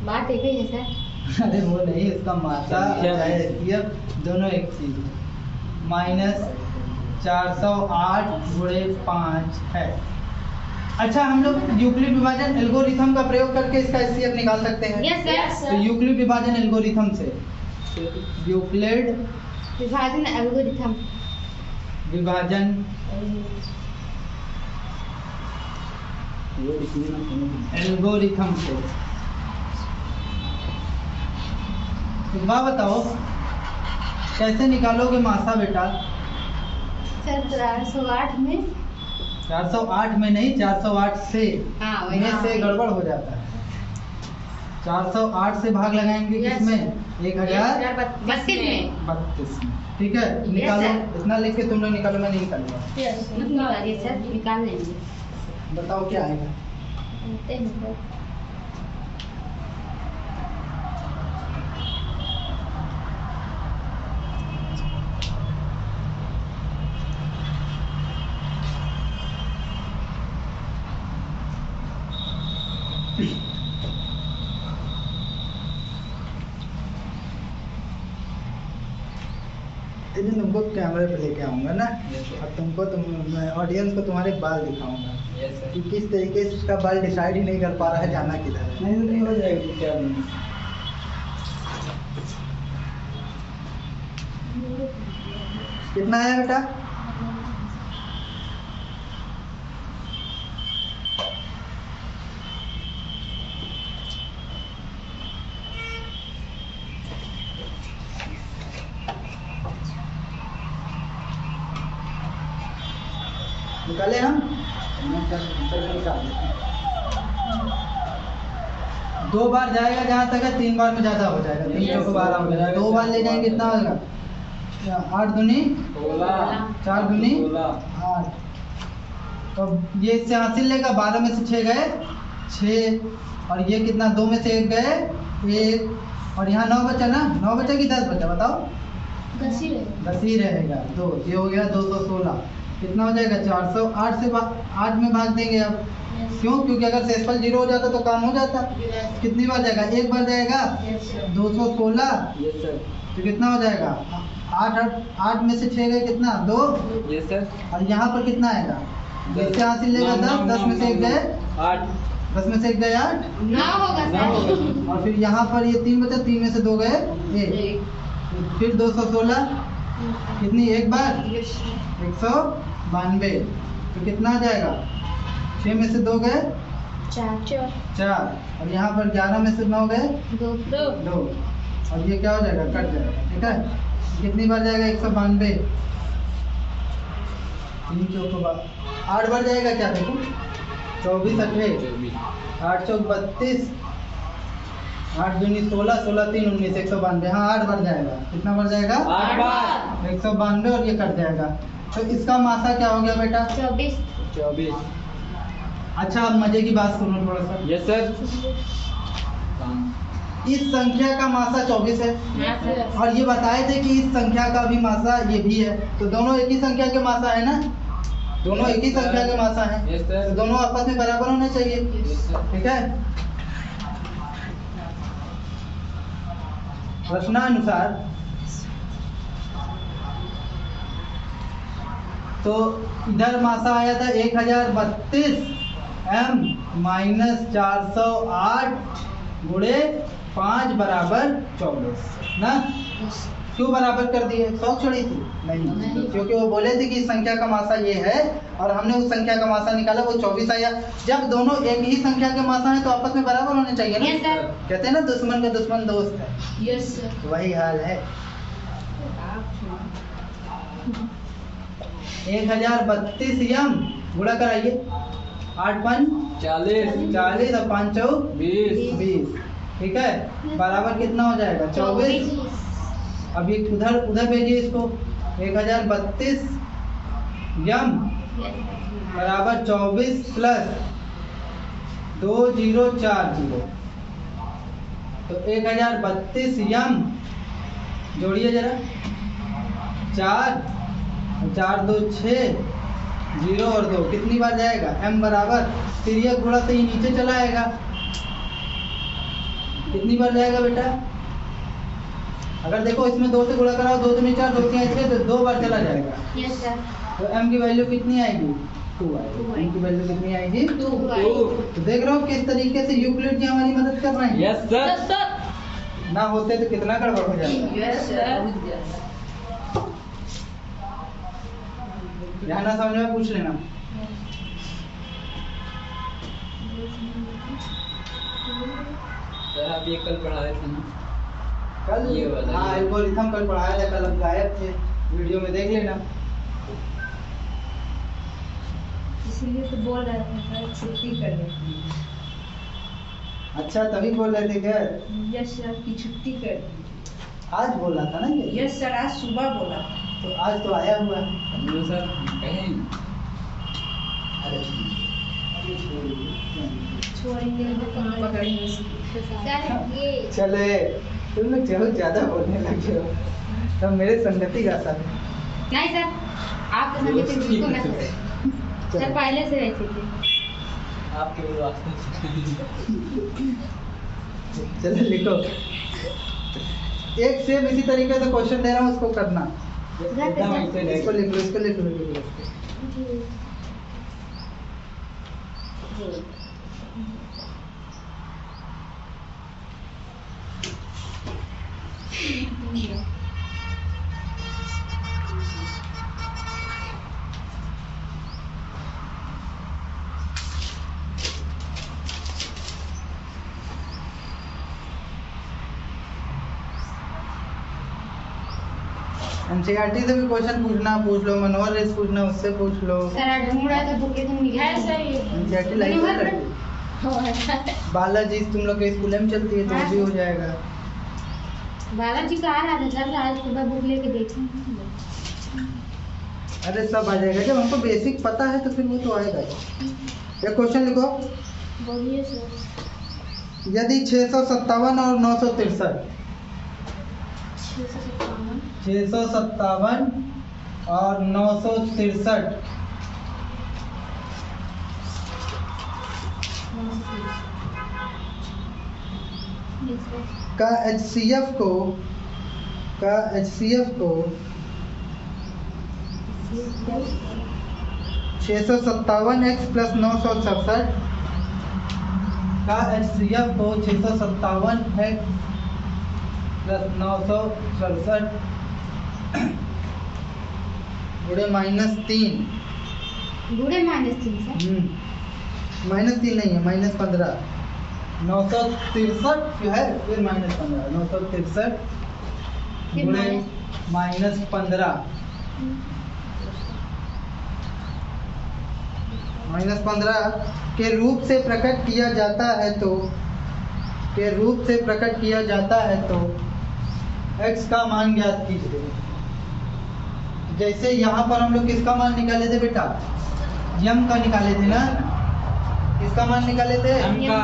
बात एक ही है सर। अरे वो नहीं, इसका मासा चाहे HCF दोनों एक चीज है। माइनस 408 गुणे 5 है। अच्छा, हम लोग यूक्लिड विभाजन एल्गोरिथम का प्रयोग करके इसका HCF निकाल सकते हैं। Yes sir. तो यूक्लिड विभाजन एल्गोरिथम से यूक्लिड विभाजन एल्गोरिथम विभाजन एल्गोरिथम से एक बात बताओ, कैसे निकालोगे मासा बेटा? सर 408 में 408 में नहीं, 408 से हाँ, वही। में से गड़बड़ हो जाता है। 408 से भाग लगाएंगे Yes. किसमें? 1032 1032 में। ठीक है, निकालो। sir. इतना लिख के तुम लोग निकालो, मैं नहीं निकालूंगा। यस मत निकालिए सर, निकाल लेंगे। बताओ क्या आएगा? इन्हें तुमको कैमरे पे लेके आऊंगा ना, और तुमको ऑडियंस को तुम्हारे बाल दिखाऊंगा कि किस तरीके से इसका बाल डिसाइड ही नहीं कर पा रहा है जाना किधर है। नहीं हो जाएगी क्या नहीं। कितना आया बेटा? निकाले हम? दो बार जाएगा जहाँ तक है, 3 बार में ज्यादा हो जाएगा। 3 चौको 12 हो जाएगा। 2 बार ले जाएंगे कितना होगा? 8 दूनी 16 4 दूनी 16 8। तो ये इससे हासिल लेगा, 12 में से 6 गए 6, और ये कितना 2 में से 1 गए 1, और यहाँ 9 बचा ना, 9 बचा कि 10 बचा बताओ? 10 ही रहेगा। 2 ये हो गया 216। कितना हो जाएगा? 408 से 8 में भाग देंगे अब। क्यों? क्योंकि अगर शेषफल 0 हो जाता तो काम हो जाता। कितनी बार जाएगा? 1 बार जाएगा। 216 यस सर। तो कितना हो जाएगा? 8 में से 6 गए कितना? 2, यस सर। और यहाँ पर कितना आएगा? इससे हासिल लेगा 10, 10 में से 1 गए 8 10 में से 1 गए 8, 9 होगा 9 सर। होगा। और फिर यहाँ पर ये 3 बचा, 3 में से 2 गए 1, फिर 216 कितनी एक बार 192, तो कितना आ जाएगा 6 में से 2 गए 4, और यहाँ पर 11 में से 9 गए 2, और ये क्या हो जाएगा कट जाएगा। ठीक है, कितनी बार जाएगा 192, 3 चौको 8 बार जाएगा क्या देखो 24 अठे 8 चौक 32, 8 दूनी 16, 16 3 19 192। हाँ 8 बार जाएगा। कितना बार जाएगा 8 बार 192, और ये कट जाएगा। तो इसका मासा क्या हो गया बेटा 24। अच्छा अब मजे की बात सुनो थोड़ा सा। Yes sir. इस संख्या का मासा 24 है, हाँ सर। और ये बताए थे कि इस संख्या का भी मासा ये भी है, तो दोनों एक ही संख्या के मासा है ना, दोनों एक ही संख्या के मासा है, Yes, sir. तो दोनों आपस में बराबर होने चाहिए। Yes sir. ठीक है, प्रश्नानुसार तो इधर मासा आया था 1032 m माइनस 408 गुणे 5 बराबर 24 ना। क्यों बराबर कर दिए, 100 छोड़ी थी नहीं, क्योंकि वो बोले थे कि इस संख्या का मासा ये है, और हमने उस संख्या का मासा निकाला, वो 24 आया। जब दोनों एक ही संख्या के मासा है तो आपस में बराबर होने चाहिए ना। Yes sir. कहते हैं ना दुश्मन का दुश्मन दोस्त है, यस सर। वही हाल है। 1032 यम गुणा कराइए, 8 5 40 और 5 चौक 20। ठीक है, बराबर कितना हो जाएगा 24। अब ये उधर भेजिए इसको, 1032 यम बराबर 24 प्लस 2040, तो 1032 यम जोड़िए जरा, 4 2 6 0 और 2, कितनी बार जाएगा m बराबर, फिर ये गुणा तो ये नीचे चला आएगा, कितनी बार जाएगा बेटा, अगर देखो इसमें 2 से गुणा कराओ, 2 दूनी 4 2 3 6, तो 2 बार चला जाएगा। Yes sir. तो m की वैल्यू कितनी आएगी 2 आएगी। m की वैल्यू कितनी आएगी 2। तो देख रहे हो किस तरीके से यूक्लिड जी हमारी मदद कर रहे हैं। Yes sir. ना होते तो कितना गड़बड़ हो जाता। Yes sir. यहाँ ना समझ में पूछ लेना। सर आप ये कल पढ़ा रहे थे ना। कल ये वाला, हाँ ये। एल्गोरिथम कल पढ़ाया था, कल हम गायब थे, वीडियो में देख लेना। इसीलिए तो बोल रहे थे सर छुट्टी करने की। अच्छा तभी बोल रहे थे क्या, यस सर की छुट्टी कर दी। आज बोला था ना ये। यस सर आज सुबह बोला। तो आज तो आया हुआ है। समझो सर कहें। अरे छोड़ेंगे पकड़ेंगे। सर ये चले, तुम लोग बहुत ज्यादा बोलने लगे हो, तब मेरे संगति का साथ। नहीं सर, आपके संग से बिल्कुल ना सर। सर पहले से वैसे थे। आपके वो रास्ते चलो लिखो, एक सेम इसी तरीके से क्वेश्चन दे रहा हूँ, उसको करना। एकदम ऐसे नहीं। इसको लिख लो, इसको लिख लो, लिख लो। एनसीईआरटी से भी क्वेश्चन पूछ लो, मनोहर रेस पूछना, उससे पूछ लो। सर ढूंढ रहा था बुक एकदम निकल है सर ये। एनसीईआरटी लाइव मनोहर करती है। बालाजी तुम लोग के स्कूल में चलती है तो वो भी हो जाएगा। बालाजी का आ रहा था सर, आज सुबह बुक लेके देखे। अरे सब आ जाएगा, जब हमको बेसिक पता है तो फिर वो तो आएगा ही। एक क्वेश्चन लिखो, बोलिए सर। यदि 657 और 963 657 और 963 का HCF को 657x प्लस 967 का HCF को 657x प्लस 967 गुणे -3 बूढ़े -3 सर। -3 नहीं है, -15 963 जो है फिर -15 963 फिर गुणे -15 -15 के रूप से प्रकट किया जाता है तो x का मान ज्ञात कीजिए। जैसे यहाँ पर हम लोग किसका मान निकाले थे बेटा? यम का निकाले थे ना? किसका मान निकाले थे? यम का।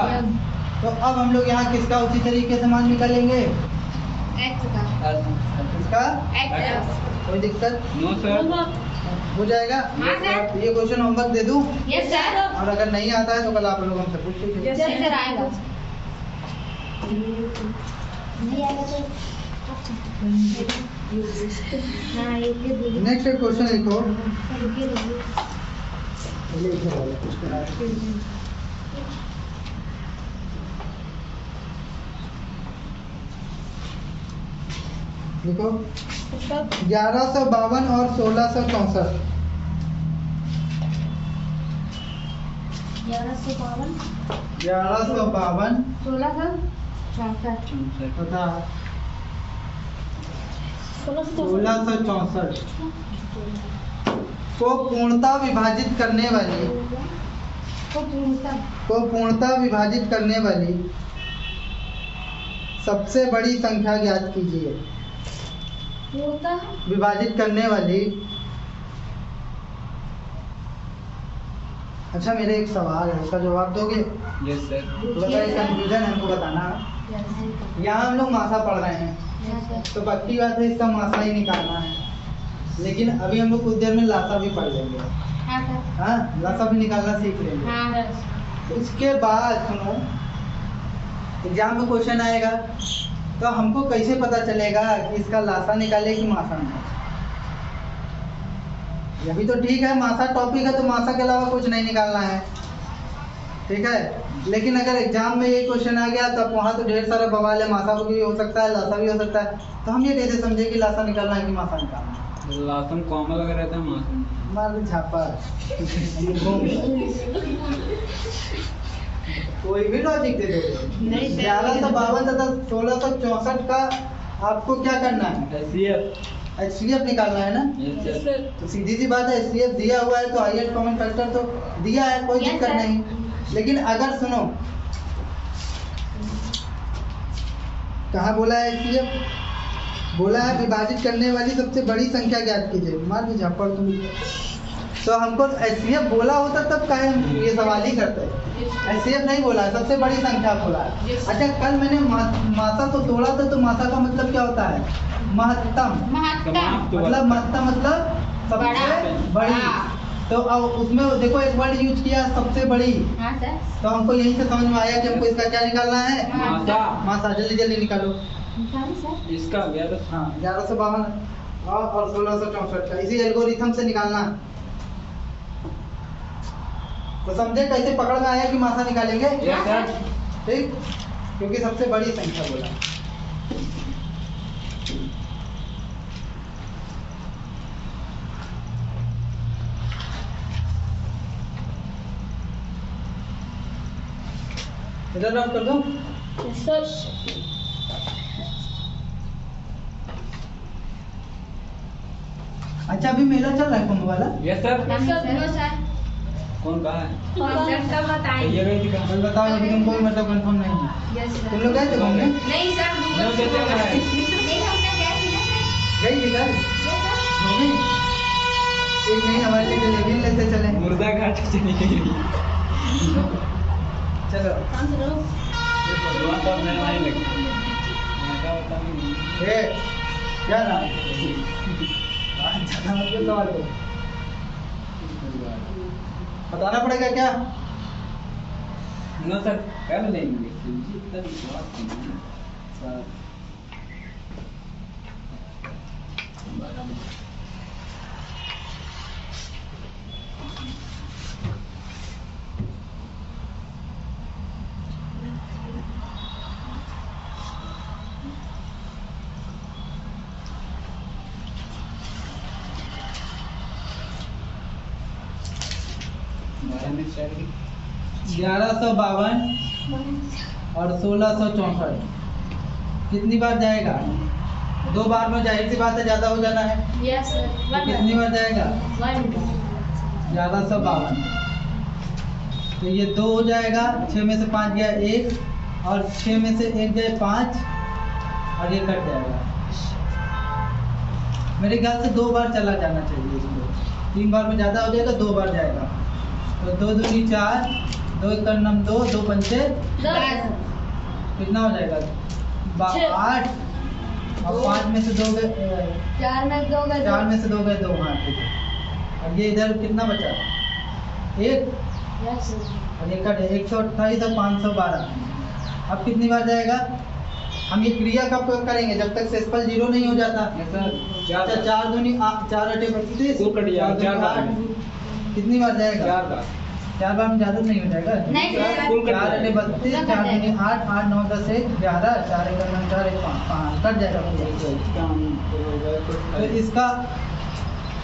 तो अब हम लोग यहाँ किसका उसी तरीके से मान निकालेंगे? X का। किसका? X। कोई दिक्कत नो सर। हो जाएगा? हाँ सर। ये क्वेश्चन होमवर्क दे दूं? Yes sir. और अगर नहीं आता है तो कल आप लोग हमसे पूछ लीजिए। यस सर आएगा। नहीं आएगा तो हाँ ये भी नेक्स्ट क्वेश्चन लिखो। लिखो 1152 और 1664। 1152 1152 1664 तथा 1664 को पूर्णतः विभाजित करने वाली सबसे बड़ी संख्या ज्ञात कीजिए। विभाजित करने वाली। अच्छा मेरे एक सवाल है, उसका जवाब दोगे? Yes sir. थोड़ा सा कंफ्यूजन हमको बताना। यहाँ हम लोग मासा पढ़ रहे हैं तो पक्की बात है इसका मासा ही निकालना है, लेकिन अभी हम लोग कुछ देर में लासा भी पढ़ लेंगे। हाँ सर। हाँ, लासा भी निकालना सीख लेंगे। हाँ उसके बाद सुनो, एग्जाम में क्वेश्चन आएगा तो हमको कैसे पता चलेगा कि इसका लासा निकाले कि मासा निकाले? ये भी तो ठीक है, मासा टॉपिक है तो मासा के अलावा कुछ नहीं निकालना है, ठीक है। लेकिन अगर एग्जाम में ये क्वेश्चन आ गया तब वहाँ तो ढेर सारा बवाल है, मासा भी हो सकता है, लासा भी हो सकता है, तो हम ये कैसे समझे कि लासा निकालना है कि मासा निकालना है? लासम कॉमन लगा रहता है मासम। मार झापा कोई भी लॉजिक दे दो। 1152 तथा 1664 का आपको क्या करना है? HCF निकालना है ना? Yes sir. तो सीधी सी बात है, HCF दिया हुआ है तो हाईएस्ट कॉमन फैक्टर तो दिया है, कोई Yes, दिक्कत sir. नहीं। लेकिन अगर सुनो, कहाँ बोला है HCF? बोला है विभाजित करने वाली सबसे बड़ी संख्या ज्ञात कीजिए। मार भी झापड़ तुम। तो हमको HCF बोला होता तब काहे हम ये सवाल ही करते हैं। HCF नहीं बोला है, सबसे बड़ी संख्या बोला है। अच्छा कल मैंने मासा तो तोड़ा था, तो मासा का मतलब क्या होता है? महत्तम। मतलब महत्तम मतलब सबसे बड़ी। तो अब उसमें देखो एक वर्ड यूज किया, सबसे बड़ी। हाँ सर। तो हमको यहीं से समझ में आया कि हमको इसका क्या निकालना है? मासा। मासा। जल्दी जल्दी निकालो। निकाली सर। इसका 11। हाँ 1152 और 1664 का इसी एल्गोरिथम से निकालना। तो समझे कैसे पकड़ में आया कि मासा निकालेंगे? Yes sir. ठीक, क्योंकि सबसे बड़ी संख्या बोला। इधर नोट कर दूं? अच्छा अभी मेला चल रहा है कुंभ वाला? Yes sir. No sir. कौन कहा है? कॉन्सेप्ट का बताइए। ये गई थी कहाँ? कल बताओ, अभी तुमको भी मतलब कंफर्म नहीं है। यस तुम लोग गए थे घूमने? नहीं सर नो सर, चल रहा है। नहीं हम लोग गए थे ना सर। गई थी कल? Yes sir. घूमे? एक नहीं हमारे लिए जलेबी लेते चले। मुर्दा घाट चली गई। चलो। वहाँ पर नहीं लगता। मैं क्या बताऊँ? ए, क्या नाम? जाना मतलब सवाल को बताना पड़ेगा क्या? नो सर, कर लेंगे। इतना विश्वास नहीं है। सर 12 में 4 की 1152 और 1664 कितनी बार जाएगा? 2 बार में, जाहिर सी बात है ज़्यादा हो जाना है। यस सर तो कितनी बार जाएगा? 1152। तो ये 2 हो जाएगा, 6 में से 5 गया 1, और 6 में से 1 गए 5, और ये कट जाएगा। मेरे ख्याल से 2 बार चला जाना चाहिए इसको, 3 बार में ज़्यादा हो जाएगा, 2 बार जाएगा। तो 2 दूनी 4, 2 एक नम 2, 2 पंचे कितना हो जाएगा? 8, और 5 में से 2 गए 4 में 2 गए 4 में से 2 गए 2, हाँ ठीक है। और ये इधर कितना बचा? 1, यस सर और ये कट 128 और 512। अब कितनी बार जाएगा? हम ये क्रिया कब करेंगे? जब तक सेसफल 0 नहीं हो जाता। अच्छा 4 दूनी 4 8 32, दो कट जाएगा, 4 बार। कितनी बार जाएगा? 4 बार। 4 बार में ज़्यादा नहीं हो जाएगा? नहीं सर, फुल कट 4 8 जाएगा। 32, 4 दूनी 8, 8 9 10 1 11, 4 1 9 4 1 5 कट जाएगा पूरा। तो इसका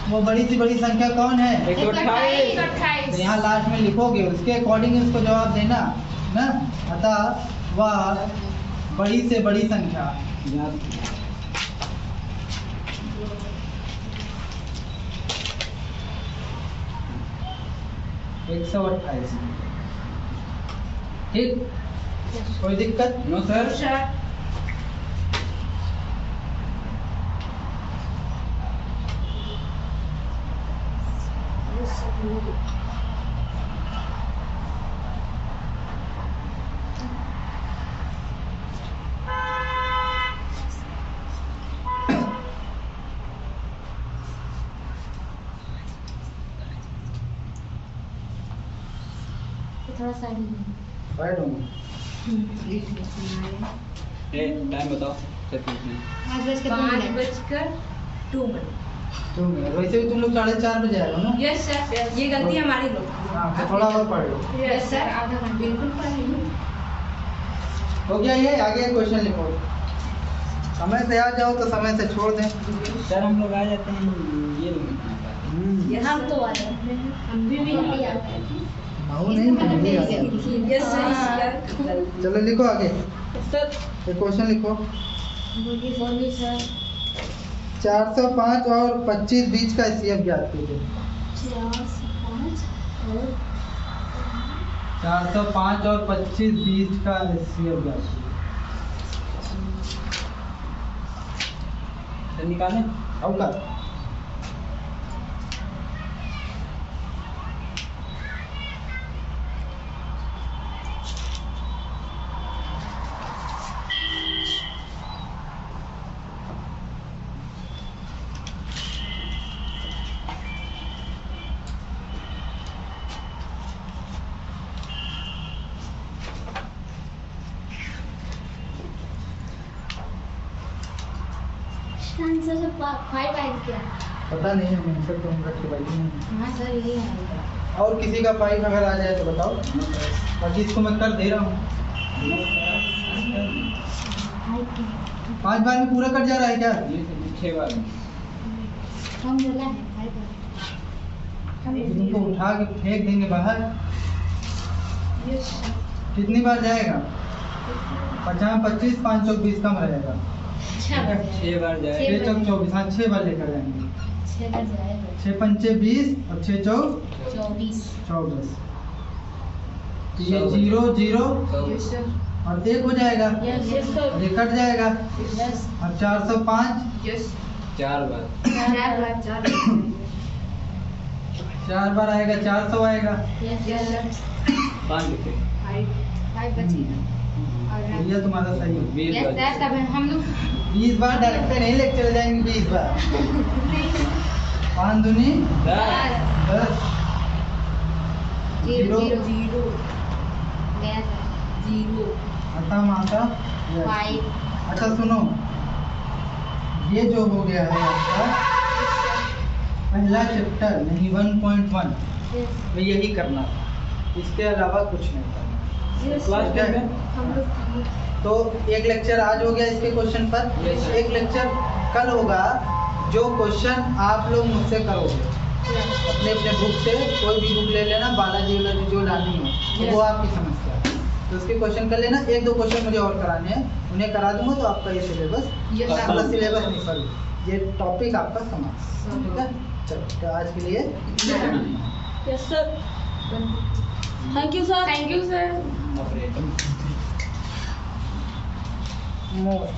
वो बड़ी सी बड़ी संख्या कौन है? 128 तो यहाँ लास्ट में लिखोगे, उसके अकॉर्डिंग उसको जवाब देना ना। अतः वह बड़ी से बड़ी संख्या 128। ठीक, कोई दिक्कत? No sir. थोड़ा साइड में बैठ दूँगा। टाइम बताओ। 5:02 तुम वैसे भी तुम लोग 4:30 बजे आएगा ना? यस सर, ये गलती हमारी लोग हाँ, तो थोड़ा और पढ़ लो। यस सर, आधा घंटा बिल्कुल पढ़ेंगे। हो गया ये? आगे क्वेश्चन लिखो। समय से आ जाओ तो समय से छोड़ दें। सर हम लोग आ जाते हैं, ये नहीं लिखना पाते। यस हम तो आ जाते हैं, हम भी नहीं आते हैं। बहु नहीं, हम भी आ जाते हैं। Yes sir. चलो लिखो आगे, सर ये क्वेश्चन लिखो। बोलिए सर। 405 और 25 बीच का एचसीएफ ज्ञात कीजिए। 405 और 25 बीच का एचसीएफ ज्ञात कीजिए। सर निकालें। होगा। आंसर से 5 आएगा क्या? पता नहीं है, आंसर तो हम रख के बैठे हैं। हाँ सर, यही आएगा। और किसी का 5 अगर आ जाए तो बताओ, बाकी इसको मैं कर दे रहा हूँ। 5 बार में पूरा कट जा रहा है क्या? ये 6 बार। हम बोला है 5 तुमको उठा के फेंक देंगे बाहर। Yes sir. कितनी बार जाएगा? 50 25 5 20 कम रहेगा। 6 बार 6 बार जाए। 6 चौक 24, हाँ 6 बार लेकर जाएंगे। 6 बार जाएगा। 6 पंचे 20 और 6 चौक 24 24। तो ये 0 0 यस सर। और 1 हो जाएगा, यस और ये कट जाएगा। यस। अब 405 यस 4 बार। 4 बार आएगा, 400 आएगा। यस यस 5 लिखे। 5 बचेगा। भैया तुम्हारा सही है। 20 यस बार। सर, तब हम लोग 20 बार डायरेक्ट पे नहीं लेके चले जाएंगे। 20 बार 5 दूनी 10। 10 0 0 0 गया सर। 0 आता माता। 5 अच्छा सुनो, ये जो हो गया है आपका पहला चैप्टर, नहीं 1.1 में यही करना था, इसके अलावा कुछ नहीं करना। क्लास क्या 10 है? में हम लोग तो एक लेक्चर आज हो गया इसके क्वेश्चन पर। Yes, sir. एक लेक्चर कल होगा जो क्वेश्चन आप लोग मुझसे करोगे। अपने अपने बुक से कोई भी बुक ले लेना, बालाजी वाला जो लानी हो वो आपकी समस्या है। तो उसके क्वेश्चन कर लेना, 1-2 क्वेश्चन मुझे और कराने हैं, उन्हें करा दूंगा तो आपका ये सिलेबस, ये आपका सिलेबस नहीं सॉरी, ये टॉपिक आपका समाप्त। ठीक है, चलो तो आज के लिए yes sir, thank you sir. Thank you sir. Operator most